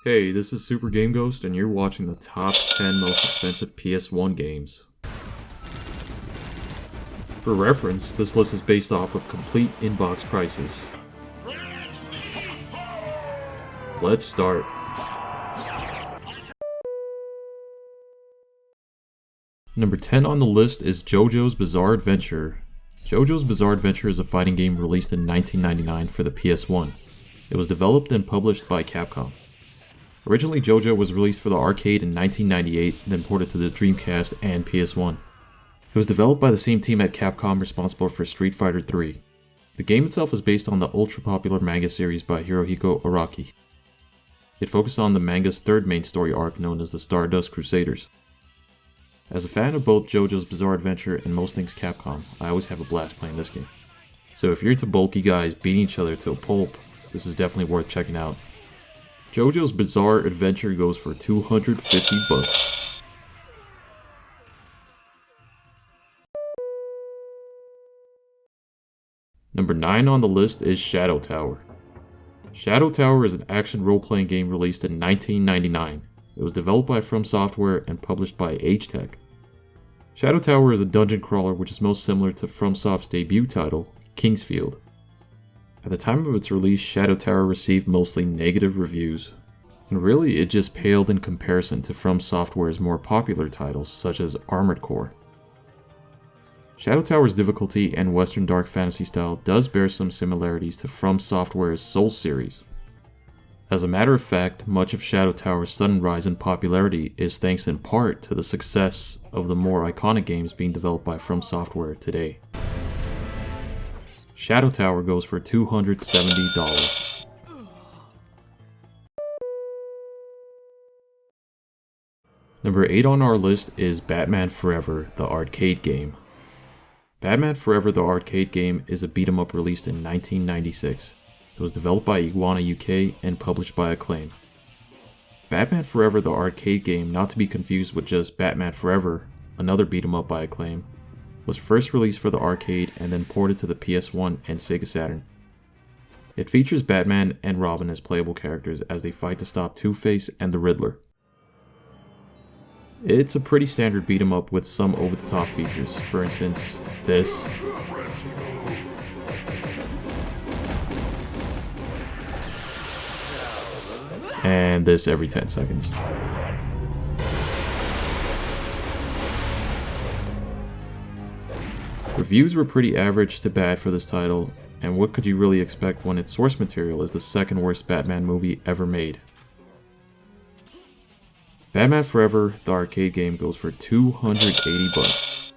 Hey, this is Super Game Ghost, and you're watching the top 10 most expensive PS1 games. For reference, this list is based off of complete inbox prices. Let's start. Number 10 on the list is JoJo's Bizarre Adventure. JoJo's Bizarre Adventure is a fighting game released in 1999 for the PS1. It was developed and published by Capcom. Originally, JoJo was released for the arcade in 1998, then ported to the Dreamcast and PS1. It was developed by the same team at Capcom responsible for Street Fighter III. The game itself is based on the ultra-popular manga series by Hirohiko Araki. It focused on the manga's third main story arc known as the Stardust Crusaders. As a fan of both JoJo's Bizarre Adventure and most things Capcom, I always have a blast playing this game. So if you're into bulky guys beating each other to a pulp, this is definitely worth checking out. JoJo's Bizarre Adventure goes for $250. Number 9 on the list is Shadow Tower. Shadow Tower is an action role-playing game released in 1999. It was developed by From Software and published by Agetec. Shadow Tower is a dungeon crawler which is most similar to FromSoft's debut title, Kingsfield. At the time of its release, Shadow Tower received mostly negative reviews, and really it just paled in comparison to From Software's more popular titles such as Armored Core. Shadow Tower's difficulty and Western dark fantasy style does bear some similarities to From Software's Soul series. As a matter of fact, much of Shadow Tower's sudden rise in popularity is thanks in part to the success of the more iconic games being developed by From Software today. Shadow Tower goes for $270. Number 8 on our list is Batman Forever, the arcade game. Batman Forever, the arcade game is a beat-em-up released in 1996. It was developed by Iguana UK and published by Acclaim. Batman Forever, the arcade game, not to be confused with just Batman Forever, another beat-em-up by Acclaim, was first released for the arcade and then ported to the PS1 and Sega Saturn. It features Batman and Robin as playable characters as they fight to stop Two-Face and the Riddler. It's a pretty standard beat-em-up with some over-the-top features, for instance, this. And this every 10 seconds. Reviews were pretty average to bad for this title, and what could you really expect when its source material is the second worst Batman movie ever made? Batman Forever, the arcade game, goes for $280.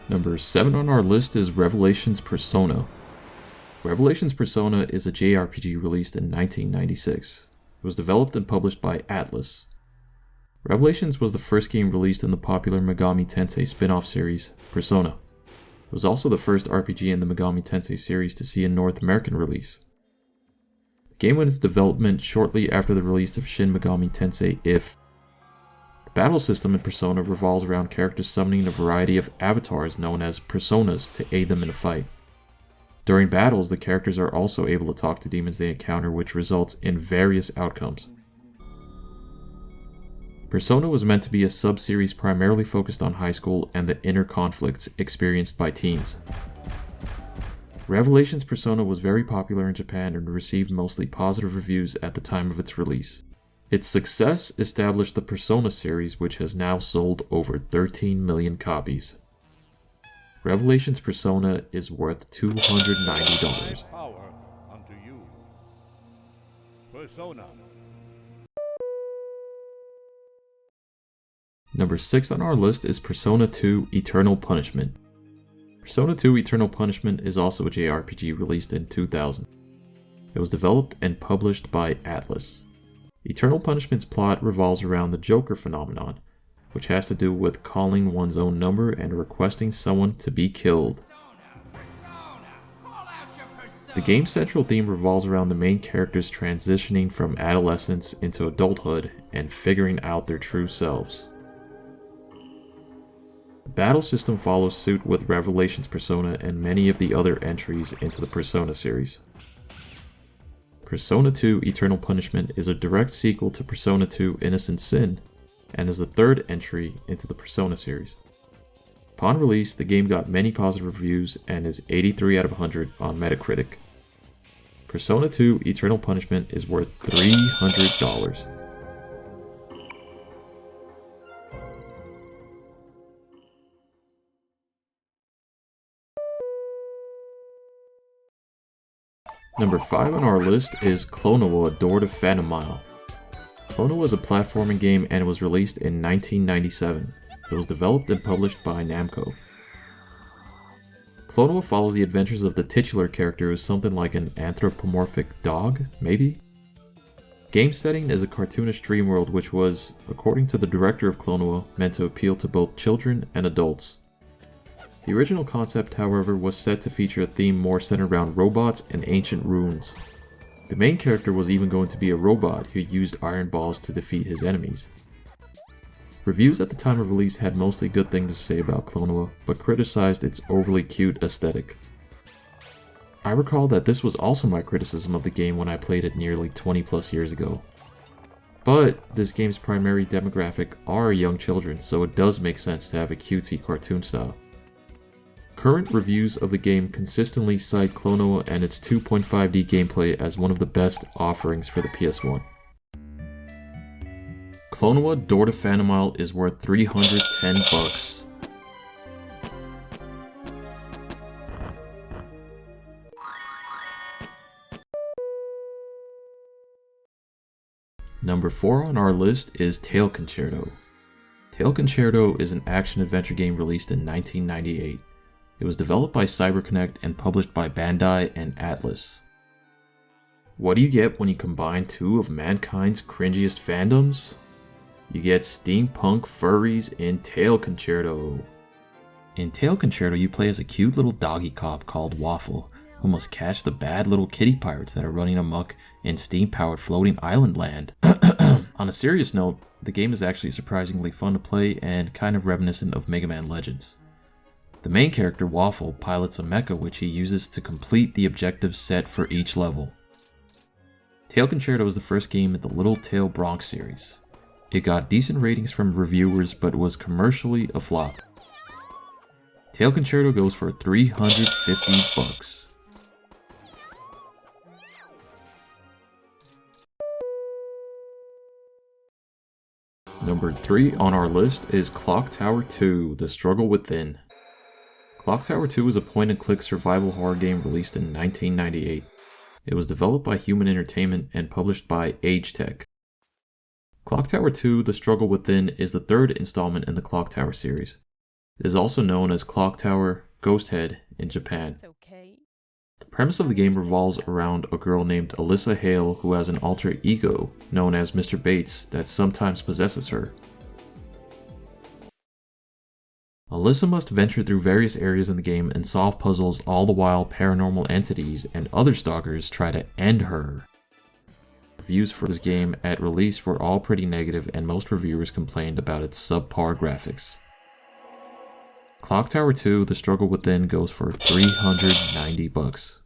Number 7 on our list is Revelations Persona. Revelations Persona is a JRPG released in 1996. It was developed and published by Atlus. Revelations was the first game released in the popular Megami Tensei spin-off series, Persona. It was also the first RPG in the Megami Tensei series to see a North American release. The game went into development shortly after the release of Shin Megami Tensei If. The battle system in Persona revolves around characters summoning a variety of avatars known as personas to aid them in a fight. During battles, the characters are also able to talk to demons they encounter, which results in various outcomes. Persona was meant to be a sub-series primarily focused on high school and the inner conflicts experienced by teens. Revelations Persona was very popular in Japan and received mostly positive reviews at the time of its release. Its success established the Persona series, which has now sold over 13 million copies. Revelations Persona is worth $290. Power unto you. Persona. Number 6 on our list is Persona 2 Eternal Punishment. Persona 2 Eternal Punishment is also a JRPG released in 2000. It was developed and published by Atlus. Eternal Punishment's plot revolves around the Joker phenomenon, which has to do with calling one's own number and requesting someone to be killed. The game's central theme revolves around the main characters transitioning from adolescence into adulthood and figuring out their true selves. The battle system follows suit with Revelations Persona and many of the other entries into the Persona series. Persona 2 Eternal Punishment is a direct sequel to Persona 2 Innocent Sin, and is the third entry into the Persona series. Upon release, the game got many positive reviews and is 83 out of 100 on Metacritic. Persona 2 Eternal Punishment is worth $300. Number 5 on our list is Klonoa Door to Phantom Mile. Klonoa is a platforming game and it was released in 1997. It was developed and published by Namco. Klonoa follows the adventures of the titular character as something like an anthropomorphic dog, maybe? Game setting is a cartoonish dream world which was, according to the director of Klonoa, meant to appeal to both children and adults. The original concept, however, was set to feature a theme more centered around robots and ancient ruins. The main character was even going to be a robot who used iron balls to defeat his enemies. Reviews at the time of release had mostly good things to say about Klonoa, but criticized its overly cute aesthetic. I recall that this was also my criticism of the game when I played it nearly 20 plus years ago. But this game's primary demographic are young children, so it does make sense to have a cutesy cartoon style. Current reviews of the game consistently cite Klonoa and its 2.5D gameplay as one of the best offerings for the PS1. Klonoa Door to Phantom Mile is worth $310. Number 4 on our list is Tail Concerto. Tail Concerto is an action-adventure game released in 1998. It was developed by CyberConnect and published by Bandai and Atlus. What do you get when you combine two of mankind's cringiest fandoms? You get steampunk furries in Tail Concerto. In Tail Concerto, you play as a cute little doggy cop called Waffle, who must catch the bad little kitty pirates that are running amok in steam-powered floating island land. On a serious note, the game is actually surprisingly fun to play and kind of reminiscent of Mega Man Legends. The main character, Waffle, pilots a mecha which he uses to complete the objectives set for each level. Tail Concerto was the first game in the Little Tail Bronx series. It got decent ratings from reviewers but was commercially a flop. Tail Concerto goes for $350. Number 3 on our list is Clock Tower 2: The Struggle Within. Clock Tower 2 is a point-and-click survival horror game released in 1998. It was developed by Human Entertainment and published by AgeTech. Clock Tower 2: The Struggle Within is the third installment in the Clock Tower series. It is also known as Clock Tower Ghost Head in Japan. The premise of the game revolves around a girl named Alyssa Hale who has an alter ego known as Mr. Bates that sometimes possesses her. Alyssa must venture through various areas in the game and solve puzzles, all the while paranormal entities and other stalkers try to end her. Reviews for this game at release were all pretty negative and most reviewers complained about its subpar graphics. Clock Tower 2: The Struggle Within goes for $390.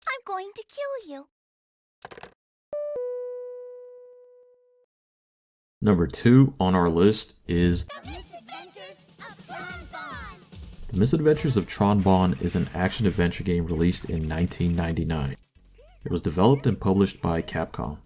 I'm going to kill you. Number 2 on our list is The Misadventures of Tron Bonne is an action-adventure game released in 1999. It was developed and published by Capcom.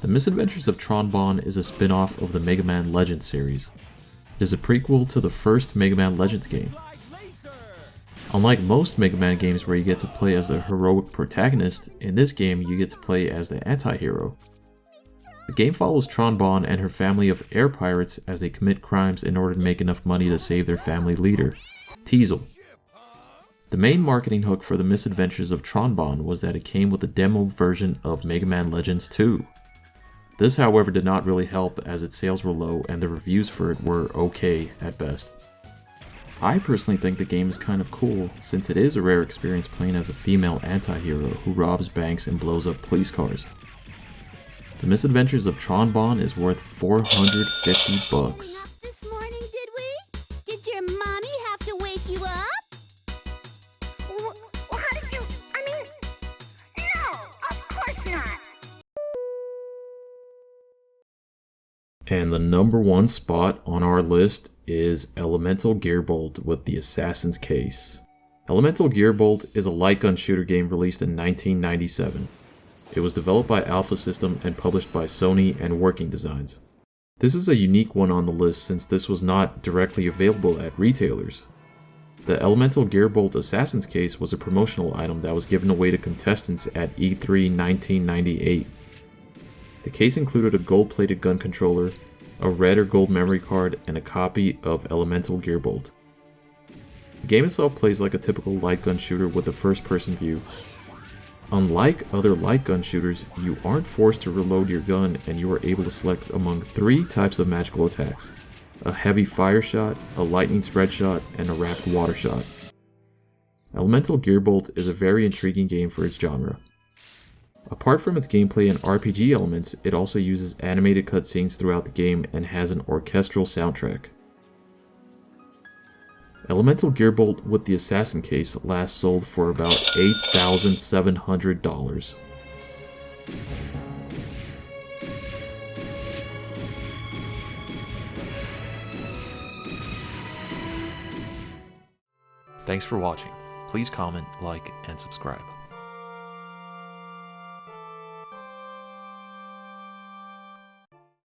The Misadventures of Tron Bonne is a spin-off of the Mega Man Legends series. It is a prequel to the first Mega Man Legends game. Unlike most Mega Man games where you get to play as the heroic protagonist, in this game you get to play as the anti-hero. The game follows Tron Bonne and her family of air pirates as they commit crimes in order to make enough money to save their family leader, Teasel. The main marketing hook for the Misadventures of Tron Bonne was that it came with a demo version of Mega Man Legends 2. This, however, did not really help as its sales were low and the reviews for it were okay at best. I personally think the game is kind of cool since it is a rare experience playing as a female anti-hero who robs banks and blows up police cars. The Misadventures of Tron Bonne is worth $450. This morning, did And the number one spot on our list is Elemental Gearbolt with the Assassin's Case. Elemental Gearbolt is a light gun shooter game released in 1997. It was developed by Alpha System and published by Sony and Working Designs. This is a unique one on the list since this was not directly available at retailers. The Elemental Gearbolt Assassin's Case was a promotional item that was given away to contestants at E3 1998. The case included a gold-plated gun controller, a red or gold memory card, and a copy of Elemental Gearbolt. The game itself plays like a typical light gun shooter with a first-person view. Unlike other light gun shooters, you aren't forced to reload your gun and you are able to select among 3 types of magical attacks: a heavy fire shot, a lightning spread shot, and a rapid water shot. Elemental Gearbolt is a very intriguing game for its genre. Apart from its gameplay and RPG elements, it also uses animated cutscenes throughout the game and has an orchestral soundtrack. Elemental Gearbolt with the Assassin Case last sold for about $8,700. Thanks for watching. Please comment, like, and subscribe.